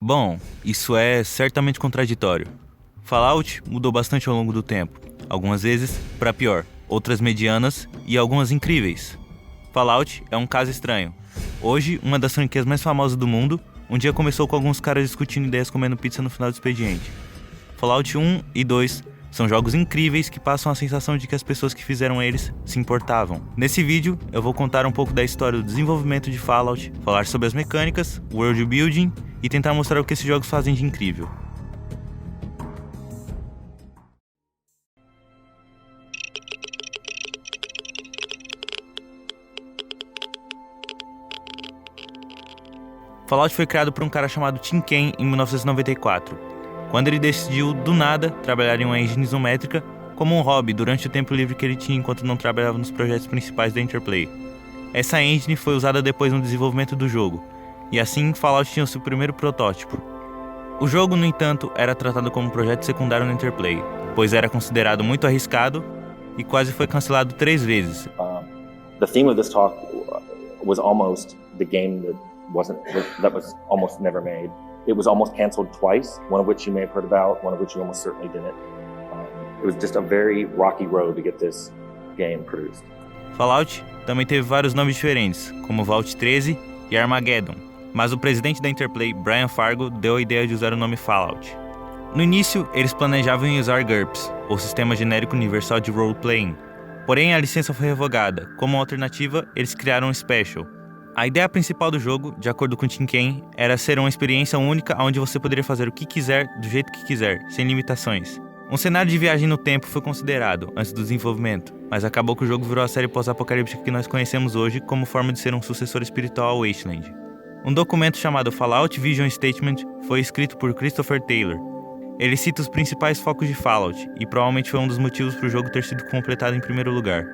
Bom, isso é certamente contraditório. Fallout mudou bastante ao longo do tempo, algumas vezes para pior, outras medianas e algumas incríveis. Fallout é um caso estranho. Hoje, uma das franquias mais famosas do mundo, um dia começou com alguns caras discutindo ideias comendo pizza no final do expediente. Fallout 1 e 2 são jogos incríveis que passam a sensação de que as pessoas que fizeram eles se importavam. Nesse vídeo, eu vou contar um pouco da história do desenvolvimento de Fallout, falar sobre as mecânicas, world building e tentar mostrar o que esses jogos fazem de incrível. Fallout foi criado por um cara chamado Tim Cain em 1994, quando ele decidiu, do nada, trabalhar em uma engine isométrica como um hobby durante o tempo livre que ele tinha enquanto não trabalhava nos projetos principais da Interplay. Essa engine foi usada depois no desenvolvimento do jogo, e assim Fallout tinha o seu primeiro protótipo. O jogo, no entanto, era tratado como um projeto secundário na Interplay, pois era considerado muito arriscado e quase foi cancelado 3 vezes. The theme of this talk was almost the game that was almost never made. It was almost canceled twice, one of which you may have heard about, one of which you almost certainly didn't. It was just a very rocky road to get this game produced. Fallout também teve vários nomes diferentes, como Vault 13 e Armageddon, mas o presidente da Interplay, Brian Fargo, deu a ideia de usar o nome Fallout. No início, eles planejavam em usar GURPS, ou Sistema Genérico Universal de Role-Playing, porém a licença foi revogada. Como alternativa, eles criaram um Special. A ideia principal do jogo, de acordo com Tim Cain, era ser uma experiência única onde você poderia fazer o que quiser, do jeito que quiser, sem limitações. Um cenário de viagem no tempo foi considerado antes do desenvolvimento, mas acabou que o jogo virou a série pós-apocalíptica que nós conhecemos hoje como forma de ser um sucessor espiritual ao Wasteland. Um documento chamado Fallout Vision Statement foi escrito por Christopher Taylor. Ele cita os principais focos de Fallout, e provavelmente foi um dos motivos para o jogo ter sido completado em primeiro lugar.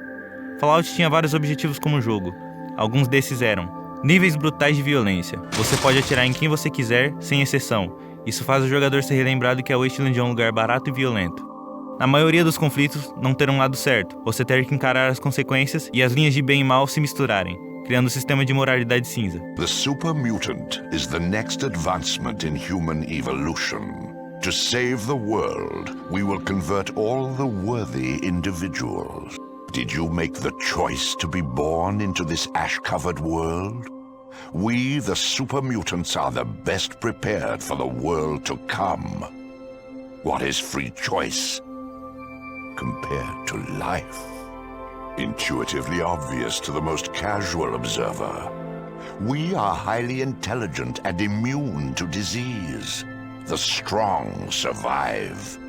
Fallout tinha vários objetivos como jogo. Alguns desses eram níveis brutais de violência. Você pode atirar em quem você quiser, sem exceção. Isso faz o jogador ser relembrado que a Wasteland é um lugar barato e violento. Na maioria dos conflitos, não ter um lado certo. Você ter que encarar as consequências e as linhas de bem e mal se misturarem, criando um sistema de moralidade cinza. The super mutant is the next advancement in human evolution. To save the world, we will convert all the worthy individuals. Did you make the choice to be born into this ash-covered world? We, the super mutants, are the best prepared for the world to come. What is free choice compared to life? Intuitively obvious to the most casual observer. We are highly intelligent and immune to disease. The strong survive.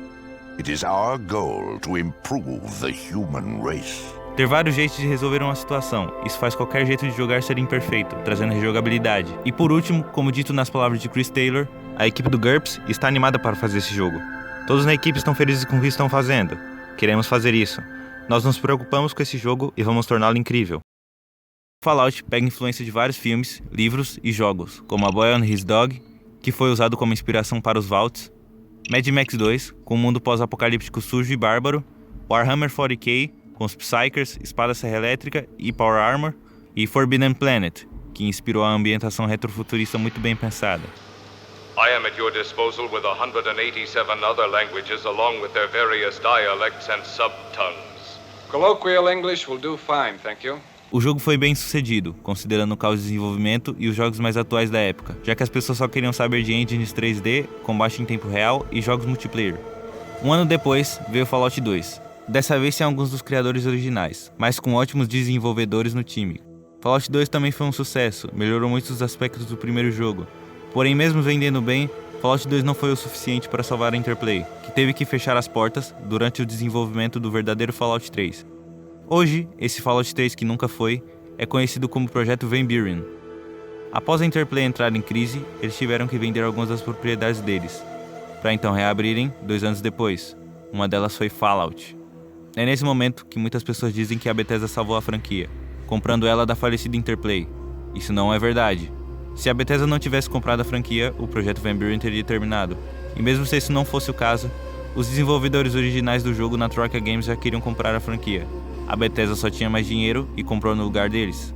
It is our goal to improve the human race. Ter vários jeitos de resolver uma situação. Isso faz qualquer jeito de jogar ser imperfeito, trazendo rejogabilidade. E por último, como dito nas palavras de Chris Taylor, a equipe do GURPS está animada para fazer esse jogo. Todos na equipe estão felizes com o que estão fazendo. Queremos fazer isso. Nós nos preocupamos com esse jogo e vamos torná-lo incrível. Fallout pega influência de vários filmes, livros e jogos, como A Boy and His Dog, que foi usado como inspiração para os Vaults, Mad Max 2, com um mundo pós-apocalíptico sujo e bárbaro, Warhammer 40k, com os Psykers, espada serra elétrica e Power Armor, e Forbidden Planet, que inspirou a ambientação retrofuturista muito bem pensada. I am at your disposal with 187 other languages along with their various dialects and subtongues. Colloquial English will do fine, thank you. O jogo foi bem sucedido, considerando o caos de desenvolvimento e os jogos mais atuais da época, já que as pessoas só queriam saber de engines 3D, combate em tempo real e jogos multiplayer. Um ano depois, veio Fallout 2. Dessa vez sem alguns dos criadores originais, mas com ótimos desenvolvedores no time. Fallout 2 também foi um sucesso, melhorou muitos dos aspectos do primeiro jogo. Porém, mesmo vendendo bem, Fallout 2 não foi o suficiente para salvar a Interplay, que teve que fechar as portas durante o desenvolvimento do verdadeiro Fallout 3. Hoje, esse Fallout 3 que nunca foi, é conhecido como Projeto Van Buren. Após a Interplay entrar em crise, eles tiveram que vender algumas das propriedades deles, para então reabrirem 2 anos depois. Uma delas foi Fallout. É nesse momento que muitas pessoas dizem que a Bethesda salvou a franquia, comprando ela da falecida Interplay. Isso não é verdade. Se a Bethesda não tivesse comprado a franquia, o Projeto Van Buren teria terminado. E mesmo se isso não fosse o caso, os desenvolvedores originais do jogo na Troika Games já queriam comprar a franquia. A Bethesda só tinha mais dinheiro e comprou no lugar deles.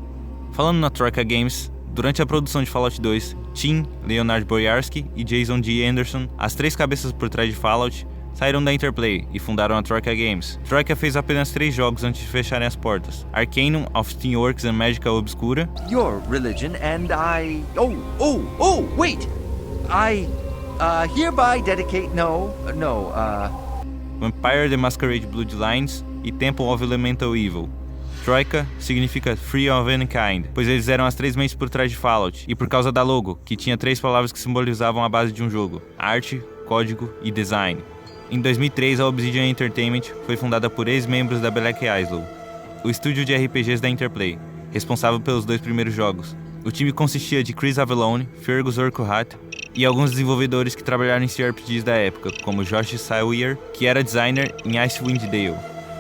Falando na Troika Games, Durante a produção de Fallout 2, Tim, Leonard Boyarsky e Jason D. Anderson, as 3 cabeças por trás de Fallout, saíram da Interplay e fundaram a Troika Games. Troika fez apenas 3 jogos antes de fecharem as portas: Arcanum, of Steamworks and Magica Obscura, Your religion and I... wait! I, hereby dedicate... Vampire the Masquerade Bloodlines e Temple of Elemental Evil. Troika significa Free of Any Kind, pois eles eram as 3 mentes por trás de Fallout, e por causa da logo, que tinha 3 palavras que simbolizavam a base de um jogo: arte, código e design. Em 2003, a Obsidian Entertainment foi fundada por ex-membros da Black Isle, o estúdio de RPGs da Interplay, responsável pelos 2 primeiros jogos. O time consistia de Chris Avellone, Fergus Urquhart e alguns desenvolvedores que trabalharam em CRPGs da época, como Josh Sawyer, que era designer em Icewind Dale,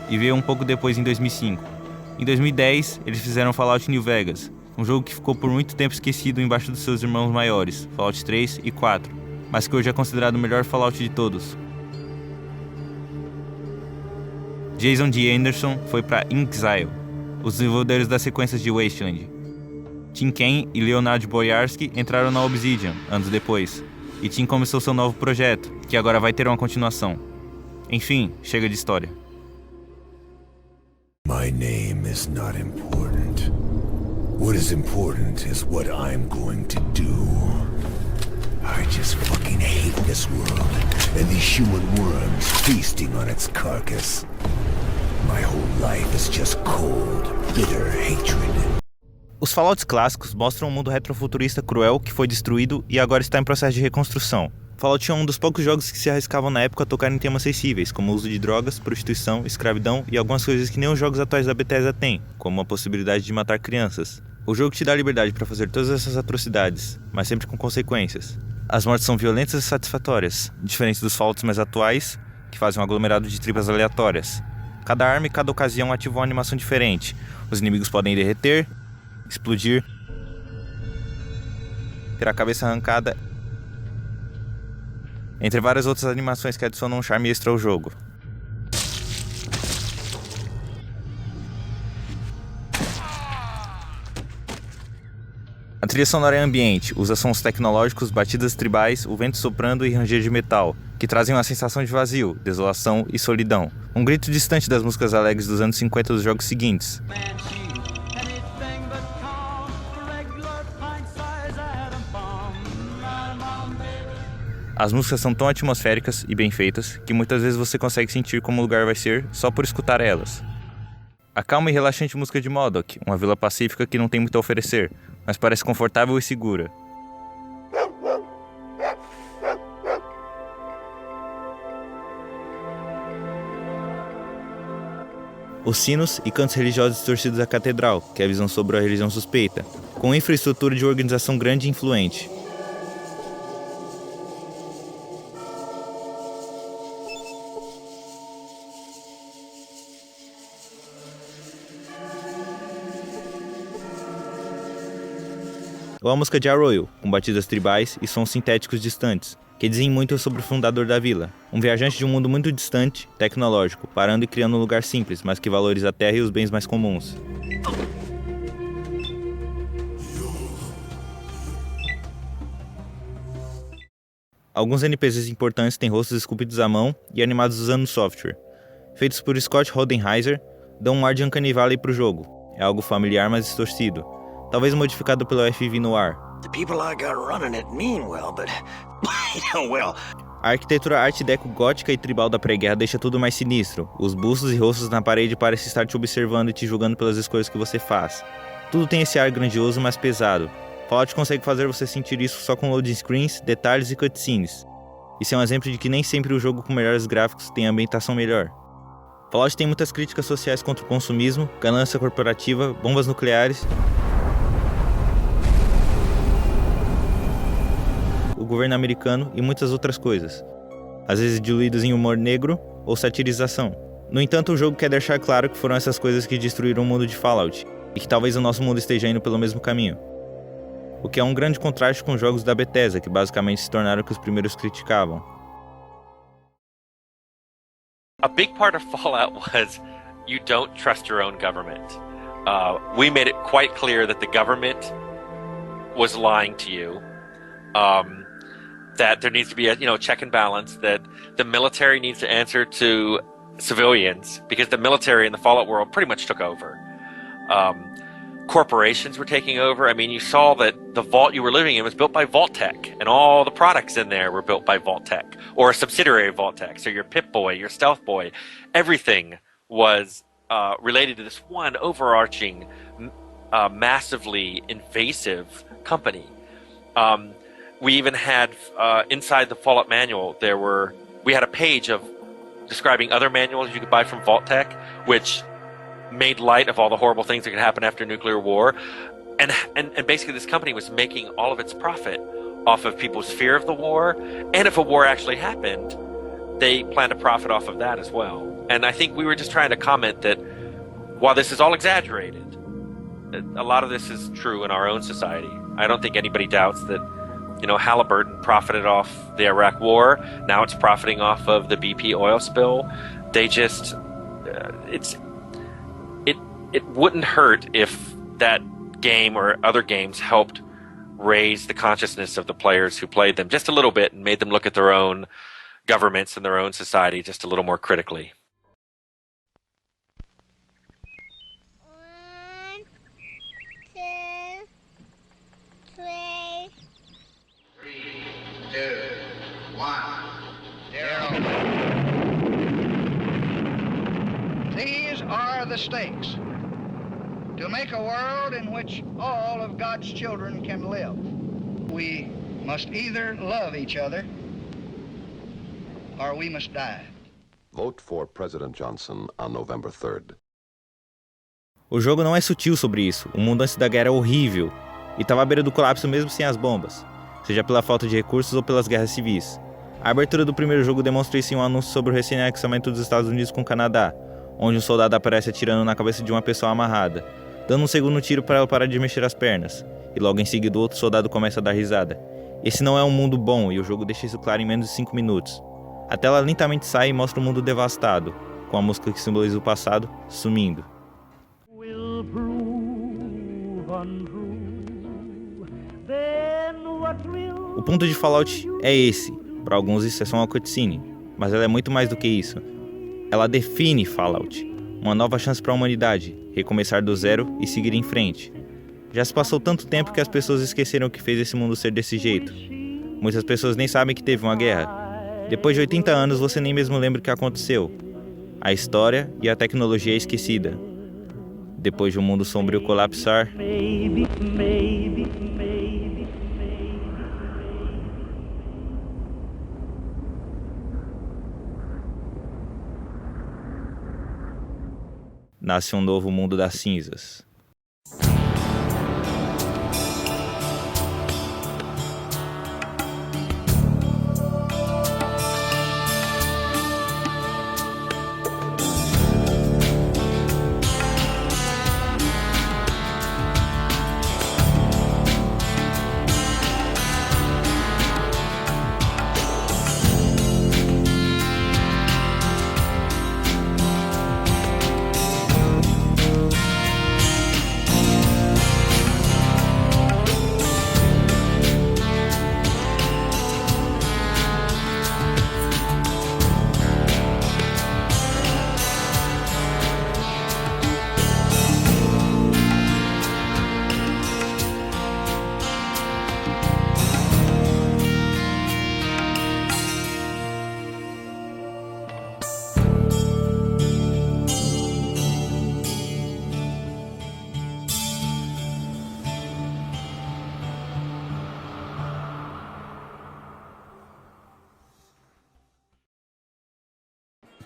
e veio um pouco depois em 2005. Em 2010, eles fizeram Fallout New Vegas, um jogo que ficou por muito tempo esquecido embaixo dos seus irmãos maiores, Fallout 3 e 4, mas que hoje é considerado o melhor Fallout de todos. Jason D. Anderson foi para Inxile, os desenvolvedores das sequências de Wasteland. Tim Kaine e Leonard Boyarsky entraram na Obsidian, anos depois, e Tim começou seu novo projeto, que agora vai ter uma continuação. Enfim, chega de história. My name is not important. What is important is what I'm going to do. I just fucking hate this world and these human worms feasting on its carcass. My whole life is just cold, bitter hatred. Os Fallouts clássicos mostram um mundo retrofuturista cruel que foi destruído e agora está em processo de reconstrução. Fallout é um dos poucos jogos que se arriscavam na época a tocar em temas sensíveis, como o uso de drogas, prostituição, escravidão e algumas coisas que nem os jogos atuais da Bethesda têm, como a possibilidade de matar crianças. O jogo te dá liberdade para fazer todas essas atrocidades, mas sempre com consequências. As mortes são violentas e satisfatórias, diferente dos Fallouts mais atuais, que fazem um aglomerado de tripas aleatórias. Cada arma e cada ocasião ativa uma animação diferente. Os inimigos podem derreter, explodir, ter a cabeça arrancada, entre várias outras animações que adicionam um charme extra ao jogo. A trilha sonora é ambiente, usa sons tecnológicos, batidas tribais, o vento soprando e ranger de metal, que trazem uma sensação de vazio, desolação e solidão. Um grito distante das músicas alegres dos anos 50 dos jogos seguintes. As músicas são tão atmosféricas e bem feitas que muitas vezes você consegue sentir como o lugar vai ser só por escutar elas. A calma e relaxante música de Modoc, uma vila pacífica que não tem muito a oferecer, mas parece confortável e segura. Os sinos e cantos religiosos distorcidos da catedral, que é a visão sobre a religião suspeita, com infraestrutura de organização grande e influente. Ou a música de Arroyo, com batidas tribais e sons sintéticos distantes, que dizem muito sobre o fundador da vila, um viajante de um mundo muito distante, tecnológico, parando e criando um lugar simples, mas que valoriza a terra e os bens mais comuns. Alguns NPCs importantes têm rostos esculpidos à mão e animados usando software. Feitos por Scott Rodenheiser, dão um ar de Uncanny Valley pro jogo. É algo familiar, mas distorcido. Talvez modificado pelo FV Noir. A arquitetura arte deco gótica e tribal da pré-guerra deixa tudo mais sinistro. Os bustos e rostos na parede parecem estar te observando e te julgando pelas escolhas que você faz. Tudo tem esse ar grandioso, mas pesado. Fallout consegue fazer você sentir isso só com loading screens, detalhes e cutscenes. Isso é um exemplo de que nem sempre o jogo com melhores gráficos tem ambientação melhor. Fallout tem muitas críticas sociais contra o consumismo, ganância corporativa, bombas nucleares, o governo americano e muitas outras coisas, às vezes diluídos em humor negro ou satirização. No entanto, o jogo quer deixar claro que foram essas coisas que destruíram o mundo de Fallout, e que talvez o nosso mundo esteja indo pelo mesmo caminho. O que é um grande contraste com os jogos da Bethesda, que basicamente se tornaram o que os primeiros criticavam. A big part of Fallout was you don't trust your own government. We made it quite clear that the government was lying to you. That there needs to be a check and balance, that the military needs to answer to civilians, because the military in the Fallout world pretty much took over. Corporations were taking over. I mean, you saw that the vault you were living in was built by Vault-Tec, and all the products in there were built by Vault-Tec, or a subsidiary of Vault-Tec. So your Pip-Boy, your Stealth Boy, everything was related to this one overarching, massively invasive company. We even had, inside the Fallout manual, we had a page of describing other manuals you could buy from Vault-Tec, which made light of all the horrible things that could happen after nuclear war. And basically this company was making all of its profit off of people's fear of the war. And if a war actually happened, they planned to profit off of that as well. And I think we were just trying to comment that while this is all exaggerated, a lot of this is true in our own society. I don't think anybody doubts that, Halliburton profited off the Iraq war. Now it's profiting off of the BP oil spill. They just, it wouldn't hurt if that game or other games helped raise the consciousness of the players who played them just a little bit and made them look at their own governments and their own society just a little more critically. 1, 2, 3. 3, 2, 1, 0. These are the stakes. To make a world in which all of God's children can live, we must either love each other or we must die. Vote for President Johnson on November 3rd. O jogo não é sutil sobre isso. O mundo antes da guerra é horrível e estava à beira do colapso mesmo sem as bombas, seja pela falta de recursos ou pelas guerras civis. A abertura do primeiro jogo demonstra isso em um anúncio sobre o recém-anexamento dos Estados Unidos com o Canadá, onde um soldado aparece atirando na cabeça de uma pessoa amarrada, dando um segundo tiro para ela parar de mexer as pernas, e logo em seguida outro soldado começa a dar risada. Esse não é um mundo bom, e o jogo deixa isso claro em menos de 5 minutos. A tela lentamente sai e mostra o mundo devastado, com a música que simboliza o passado sumindo. O ponto de Fallout é esse. Para alguns isso é só uma cutscene, mas ela é muito mais do que isso. Ela define Fallout, uma nova chance para a humanidade, recomeçar do zero e seguir em frente. Já se passou tanto tempo que as pessoas esqueceram o que fez esse mundo ser desse jeito. Muitas pessoas nem sabem que teve uma guerra. Depois de 80 anos você nem mesmo lembra o que aconteceu. A história e a tecnologia é esquecida. Depois de um mundo sombrio colapsar, nasce um novo mundo das cinzas.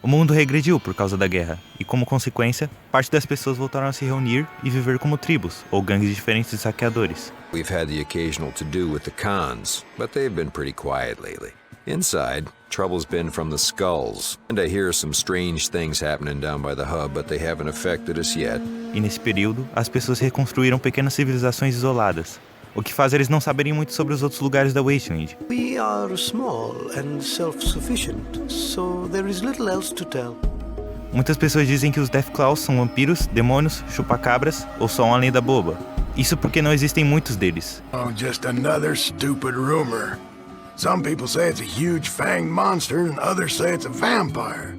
O mundo regrediu por causa da guerra, e como consequência, parte das pessoas voltaram a se reunir e viver como tribos, ou gangues diferentes de saqueadores. We've had the occasional to-do with the cons, but they've been pretty quiet lately. Inside, trouble's been from the skulls, and I hear some strange things happening down by the hub, but they haven't affected us yet. E nesse período, as pessoas reconstruíram pequenas civilizações isoladas, o que faz eles não saberem muito sobre os outros lugares da Wasteland. We are small and self-sufficient, so there is little else to tell. Muitas pessoas dizem que os Deathclaws são vampiros, demônios, chupacabras ou só uma lenda boba. Isso porque não existem muitos deles. Oh, just another stupid rumor. Some people say it's a huge fanged monster and others say it's a vampire.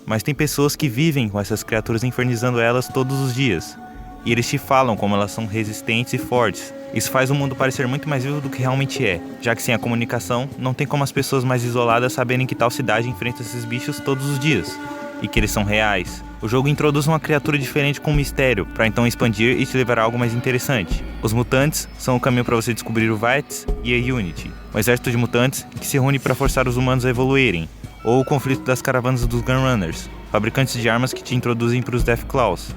Mas tem pessoas que vivem com essas criaturas infernizando elas todos os dias. E eles te falam como elas são resistentes e fortes. Isso faz o mundo parecer muito mais vivo do que realmente é, já que sem a comunicação, não tem como as pessoas mais isoladas saberem que tal cidade enfrenta esses bichos todos os dias, e que eles são reais. O jogo introduz uma criatura diferente com um mistério, para então expandir e te levar a algo mais interessante. Os mutantes são o caminho para você descobrir o Vites e a Unity, um exército de mutantes que se reúne para forçar os humanos a evoluírem, ou o conflito das caravanas dos Gunrunners, fabricantes de armas que te introduzem para os Deathclaws.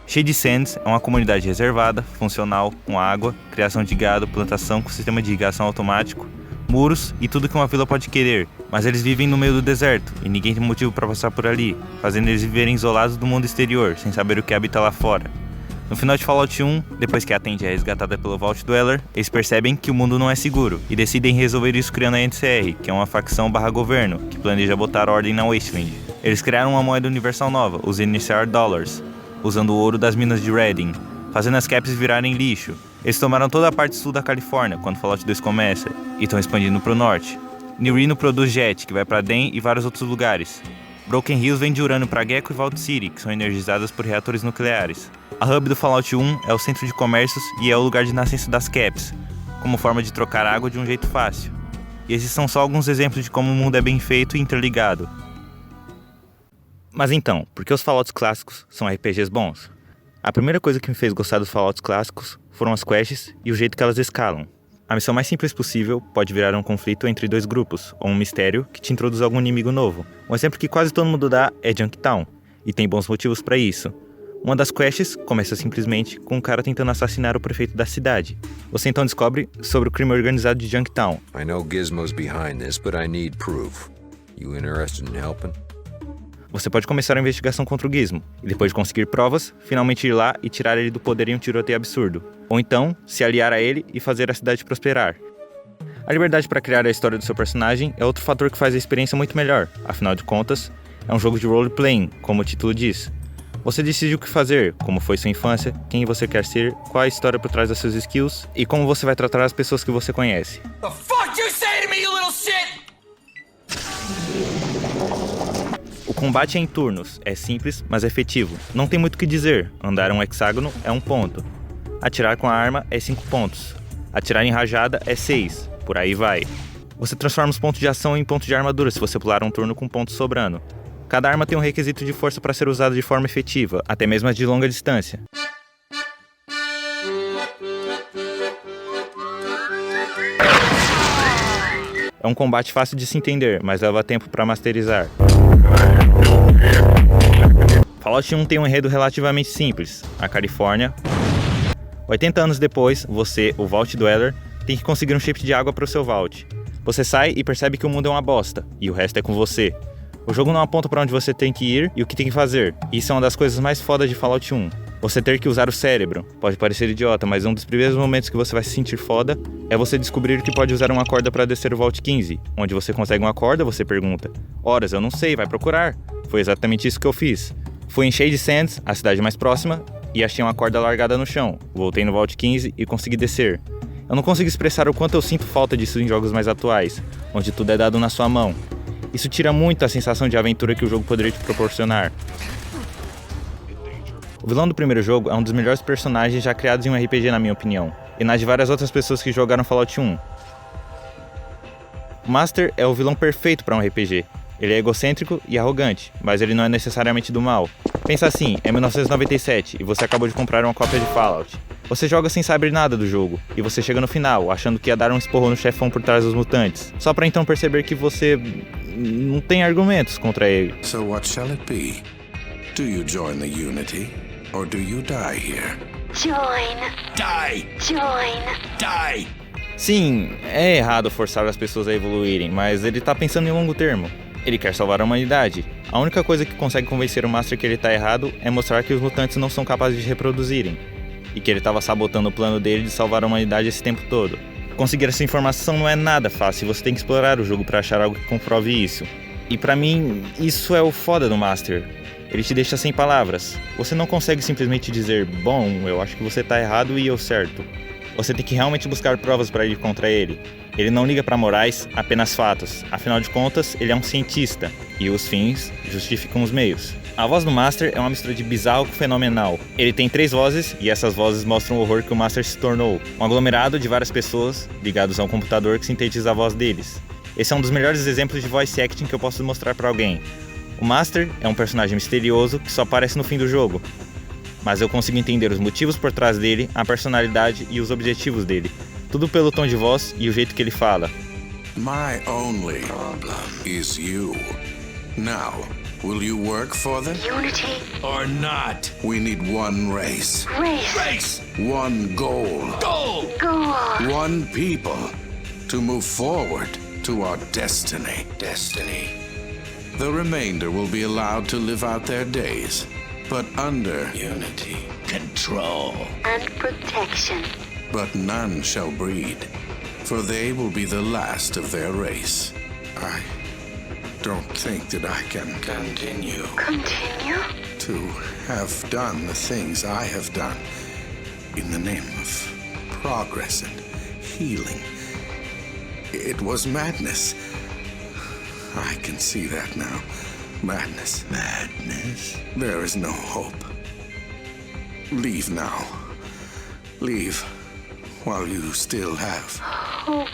Shady Sands é uma comunidade reservada, funcional, com água, criação de gado, plantação com sistema de irrigação automático, muros e tudo que uma vila pode querer, mas eles vivem no meio do deserto e ninguém tem motivo para passar por ali, fazendo eles viverem isolados do mundo exterior, sem saber o que habita lá fora. No final de Fallout 1, depois que a Tandy é resgatada pelo Vault Dweller, eles percebem que o mundo não é seguro e decidem resolver isso criando a NCR, que é uma facção /governo que planeja botar ordem na Wasteland. Eles criaram uma moeda universal nova, os NCR Dollars, usando o ouro das minas de Redding, fazendo as caps virarem lixo. Eles tomaram toda a parte sul da Califórnia quando Fallout 2 começa, e estão expandindo para o norte. New Reno produz jet, que vai para Den e vários outros lugares. Broken Hills vende urânio para Gecko e Vault City, que são energizadas por reatores nucleares. A hub do Fallout 1 é o centro de comércios e é o lugar de nascença das caps, como forma de trocar água de um jeito fácil. E esses são só alguns exemplos de como o mundo é bem feito e interligado. Mas então, por que os Fallouts clássicos são RPGs bons? A primeira coisa que me fez gostar dos Fallouts clássicos foram as quests e o jeito que elas escalam. A missão mais simples possível pode virar um conflito entre dois grupos, ou um mistério que te introduz algum inimigo novo. Um exemplo que quase todo mundo dá é Junktown, e tem bons motivos para isso. Uma das quests começa simplesmente com um cara tentando assassinar o prefeito da cidade. Você então descobre sobre o crime organizado de Junktown. I know Gizmo's behind this, but I need proof. You interested in helping? Você pode começar a investigação contra o Gizmo, e depois de conseguir provas, finalmente ir lá e tirar ele do poder em um tiroteio absurdo. Ou então, se aliar a ele e fazer a cidade prosperar. A liberdade para criar a história do seu personagem é outro fator que faz a experiência muito melhor. Afinal de contas, é um jogo de role-playing, como o título diz. Você decide o que fazer, como foi sua infância, quem você quer ser, qual a história por trás das suas skills e como você vai tratar as pessoas que você conhece. The fuck you say to me, you little shit? O combate é em turnos, é simples, mas efetivo. Não tem muito o que dizer, andar um hexágono é 1 ponto. Atirar com a arma é 5 pontos. Atirar em rajada é 6, por aí vai. Você transforma os pontos de ação em pontos de armadura se você pular um turno com pontos sobrando. Cada arma tem um requisito de força para ser usada de forma efetiva, até mesmo as de longa distância. É um combate fácil de se entender, mas leva tempo para masterizar. Fallout 1 tem um enredo relativamente simples. A Califórnia. 80 anos depois, você, o Vault Dweller, tem que conseguir um chip de água para o seu Vault. Você sai e percebe que o mundo é uma bosta, e o resto é com você. O jogo não aponta para onde você tem que ir e o que tem que fazer. Isso é uma das coisas mais fodas de Fallout 1. Você ter que usar o cérebro. Pode parecer idiota, mas um dos primeiros momentos que você vai se sentir foda é você descobrir que pode usar uma corda para descer o Vault 15. Onde você consegue uma corda, você pergunta: horas, eu não sei, vai procurar. Foi exatamente isso que eu fiz. Fui em Shady Sands, a cidade mais próxima, e achei uma corda largada no chão. Voltei no Vault 15 e consegui descer. Eu não consigo expressar o quanto eu sinto falta disso em jogos mais atuais, onde tudo é dado na sua mão. Isso tira muito a sensação de aventura que o jogo poderia te proporcionar. O vilão do primeiro jogo é um dos melhores personagens já criados em um RPG, na minha opinião, e nas de várias outras pessoas que jogaram Fallout 1. O Master é o vilão perfeito para um RPG. Ele é egocêntrico e arrogante, mas ele não é necessariamente do mal. Pensa assim, é 1997 e você acabou de comprar uma cópia de Fallout. Você joga sem saber nada do jogo, e você chega no final, achando que ia dar um esporro no chefão por trás dos mutantes, só pra então perceber que você não tem argumentos contra ele. So what shall it be? Do you join the Unity, or do you die here? Join. Die! Join. Die! Sim, é errado forçar as pessoas a evoluírem, mas ele tá pensando em longo termo. Ele quer salvar a humanidade. A única coisa que consegue convencer o Master que ele tá errado é mostrar que os mutantes não são capazes de reproduzirem, e que ele estava sabotando o plano dele de salvar a humanidade esse tempo todo. Conseguir essa informação não é nada fácil, você tem que explorar o jogo para achar algo que comprove isso. E pra mim, isso é o foda do Master. Ele te deixa sem palavras. Você não consegue simplesmente dizer, bom, eu acho que você tá errado e eu certo. Você tem que realmente buscar provas para ir contra ele. Ele não liga para morais, apenas fatos. Afinal de contas, ele é um cientista, e os fins justificam os meios. A voz do Master é uma mistura de bizarro com fenomenal. Ele tem 3 vozes, e essas vozes mostram o horror que o Master se tornou. Um aglomerado de várias pessoas ligados a um computador que sintetiza a voz deles. Esse é um dos melhores exemplos de voice acting que eu posso mostrar para alguém. O Master é um personagem misterioso que só aparece no fim do jogo. Mas eu consigo entender os motivos por trás dele, a personalidade e os objetivos dele. Tudo pelo tom de voz e o jeito que ele fala. My only problem is you. Now, will you work for them? Unity or not? We need one race. Race. One goal. Goal. One people to move forward to our destiny. The remainder will be allowed to live out their days, but under Unity, control, and protection. But none shall breed, for they will be the last of their race. I don't think that I can Continue to have done the things I have done in the name of progress and healing. It was madness. I can see that now. Madness. There is no hope. Leave now. Leave while you still have hope.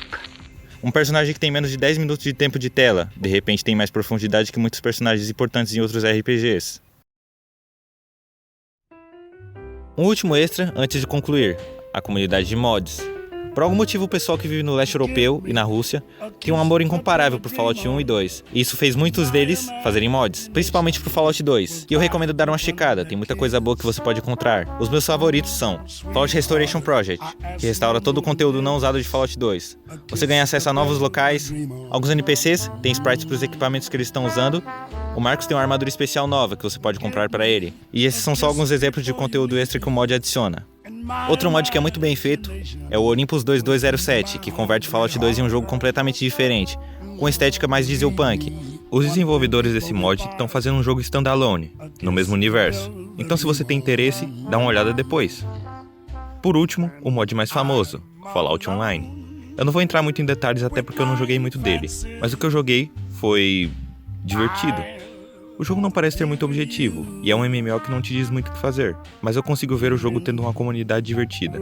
Um personagem que tem menos de 10 minutos de tempo de tela, de repente tem mais profundidade que muitos personagens importantes em outros RPGs. Um último extra antes de concluir, a comunidade de mods. Por algum motivo o pessoal que vive no leste europeu e na Rússia tem um amor incomparável por Fallout 1 e 2. E isso fez muitos deles fazerem mods, principalmente pro Fallout 2. E eu recomendo dar uma checada, tem muita coisa boa que você pode encontrar. Os meus favoritos são Fallout Restoration Project, que restaura todo o conteúdo não usado de Fallout 2. Você ganha acesso a novos locais, alguns NPCs, tem sprites para os equipamentos que eles estão usando. O Marcos tem uma armadura especial nova que você pode comprar para ele. E esses são só alguns exemplos de conteúdo extra que o mod adiciona. Outro mod que é muito bem feito é o Olympus 2207, que converte Fallout 2 em um jogo completamente diferente, com estética mais dieselpunk. Os desenvolvedores desse mod estão fazendo um jogo standalone, no mesmo universo, então se você tem interesse, dá uma olhada depois. Por último, o mod mais famoso, Fallout Online. Eu não vou entrar muito em detalhes até porque eu não joguei muito dele, mas o que eu joguei foi divertido. O jogo não parece ter muito objetivo, e é um MMO que não te diz muito o que fazer, mas eu consigo ver o jogo tendo uma comunidade divertida.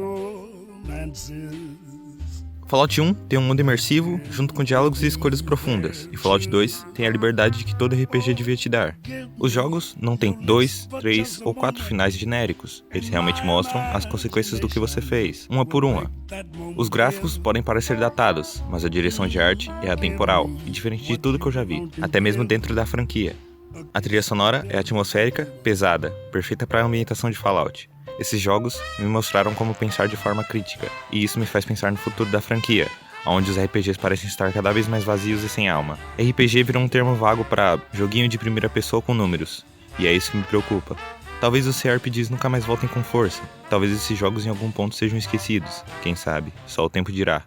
Fallout 1 tem um mundo imersivo, junto com diálogos e escolhas profundas, e Fallout 2 tem a liberdade que todo RPG devia te dar. Os jogos não têm 2, 3 ou 4 finais genéricos, eles realmente mostram as consequências do que você fez, uma por uma. Os gráficos podem parecer datados, mas a direção de arte é atemporal, e diferente de tudo que eu já vi, até mesmo dentro da franquia. A trilha sonora é atmosférica, pesada, perfeita para a ambientação de Fallout. Esses jogos me mostraram como pensar de forma crítica, e isso me faz pensar no futuro da franquia, onde os RPGs parecem estar cada vez mais vazios e sem alma. RPG virou um termo vago para joguinho de primeira pessoa com números, e é isso que me preocupa. Talvez os CRPGs nunca mais voltem com força, talvez esses jogos em algum ponto sejam esquecidos, quem sabe, só o tempo dirá.